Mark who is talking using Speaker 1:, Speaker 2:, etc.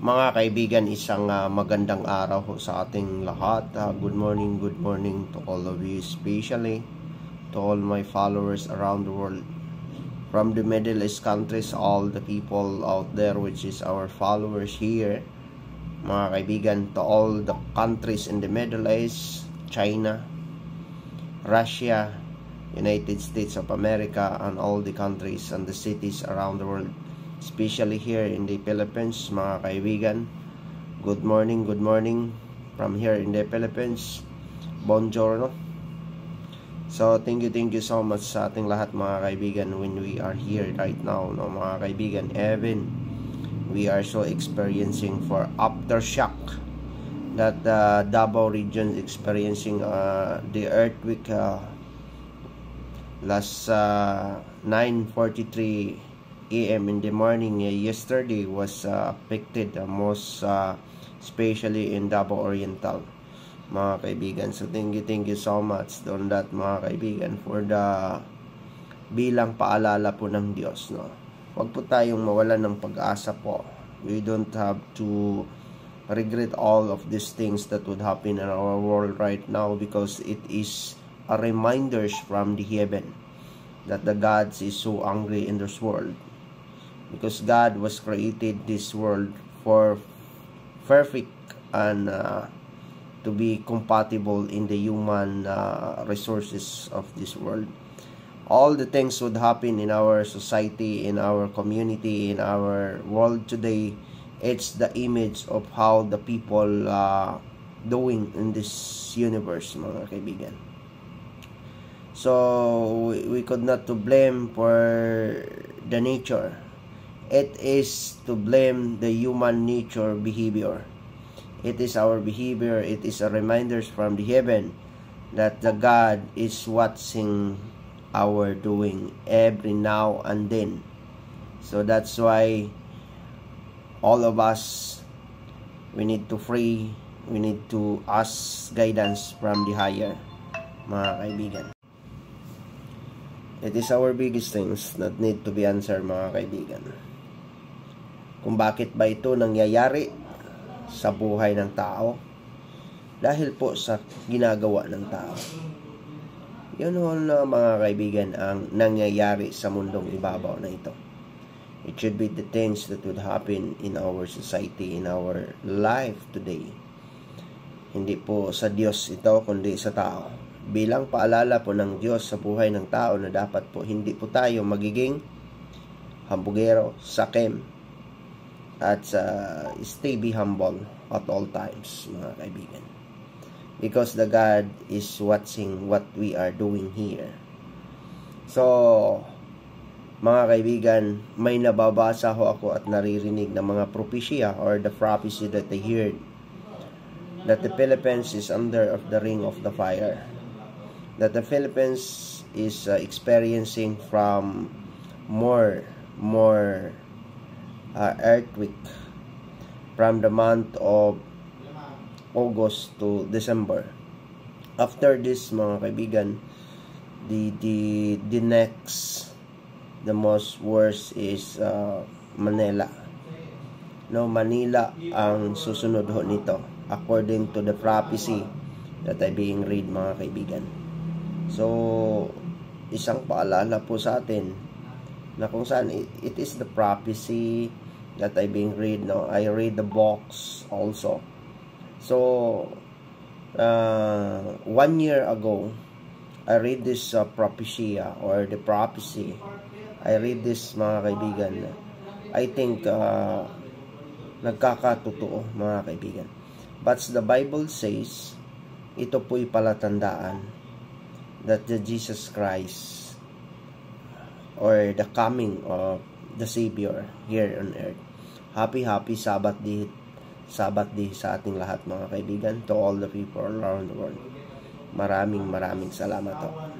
Speaker 1: Mga kaibigan, isang magandang araw sa ating lahat. Good morning to all of you, especially to all my followers around the world. From the Middle East countries, all the people out there, which is our followers here. Mga kaibigan, to all the countries in the Middle East, China, Russia, United States of America, and all the countries and the cities around the world. Especially here in the Philippines, mga kaibigan. Good morning from here in the Philippines. Buongiorno. So, thank you so much sa ating lahat, mga kaibigan, when we are here right now, no, mga kaibigan. Even we are so experiencing for aftershock that the Davao region is experiencing the earthquake last 9:43 a.m. in the morning yesterday was affected most especially in Davao Oriental, mga kaibigan. So thank you so much on that, mga kaibigan, for the bilang paalala po ng Diyos, no. Huwag po tayong mawalan ng pag-asa po. We don't have to regret all of these things that would happen in our world right now, because it is a reminders from the heaven that the God is so angry in this world. Because God was created this world for perfect and to be compatible in the human resources of this world. All the things would happen in our society, in our community, in our world today. It's the image of how the people doing in this universe, mga kaibigan. So we could not to blame for the nature. It is to blame the human nature behavior. It is our behavior. It is a reminders from the heaven that the God is watching our doing every now and then. So that's why all of us, we need to pray. We need to ask guidance from the higher, mga kaibigan. It is our biggest things that need to be answered, mga kaibigan. Kung bakit ba ito nangyayari sa buhay ng tao? Dahil po sa ginagawa ng tao. Yun na, mga kaibigan, ang nangyayari sa mundong ibabaw na ito. It should be the things that would happen in our society, in our life today. Hindi po sa Diyos ito, kundi sa tao. Bilang paalala po ng Diyos sa buhay ng tao na dapat po hindi po tayo magiging hambugero, sakim, at stay be humble at all times, mga kaibigan. Because the God is watching what we are doing here. So, mga kaibigan, may nababasa ho ako at naririnig ng mga propesya or the prophecy that I heard that the Philippines is under of the ring of the fire. That the Philippines is experiencing from more earthquake from the month of August to December. After this, mga kaibigan, the next, the most worst is Manila. No, Manila ang susunod ho nito, according to the prophecy that I being read, mga kaibigan. So, isang paalala po sa atin na kung saan it is the prophecy that I being read, no. I read the books also. So 1 year ago, I read this prophecy or the prophecy. I read this, mga kaibigan. I think nagkakatotoo, mga kaibigan. But the Bible says, ito po'y palatandaan that the Jesus Christ or the coming of the Savior here on earth. Happy Sabbath day sa ating lahat, mga kaibigan, to all the people around the world. Maraming salamat po.